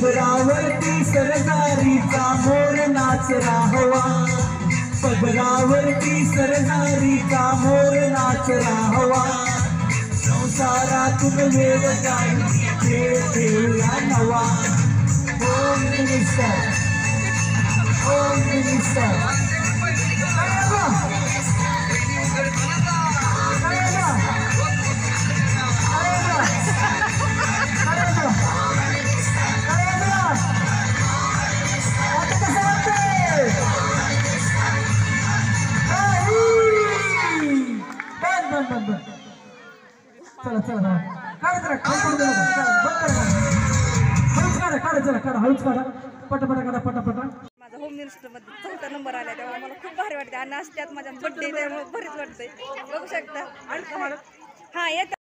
पदरावरती सरदारीचा मोर नाचला हवा, पदरावरती सरदारीचा मोर नाचला हवा, संसारातून वेळ जाईल खेळ खेळूया नवा. होम मिनिस्टर, होम मिनिस्टर चला चला काढा जरा हळूच काढा पटापटा काढा पटापटा. माझा होम मिनिस्टर मध्ये 4था नंबर आला तेव्हा मला खूप भारी वाटते आणि आज त्यात माझा बर्थडे त्यामुळे बरीच वाटतंय. बघू शकता हा येत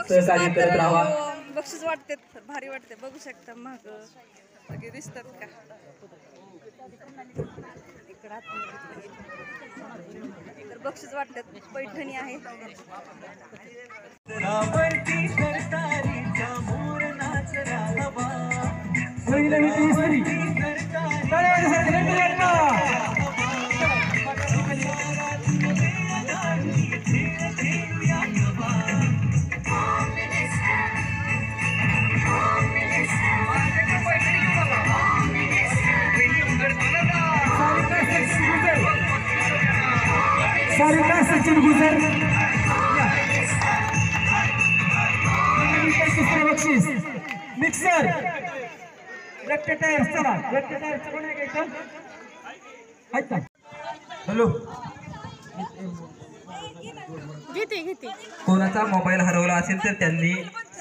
सहकार्य करत राहा. बक्षीस वाटते भारी वाटते. बघू शकता माग सगळे दिसतात का इकडे बक्षीस वाटतात. पैठणी आहे. सारिका सचिन गुजर बक्षीस मिक्सर रेक्टेटायर. चला रेक्टेटायरचं कोण आहे का इथं? हॅलो घेते कोणाचा मोबाईल हरवला असेल तर त्यांनी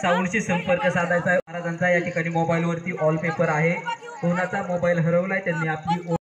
साऊंडशी संपर्क साधायचा. महाराजांचा या ठिकाणी मोबाईल वरती ऑल पेपर आहे. कोणाचा मोबाईल हरवलाय त्यांनी आपली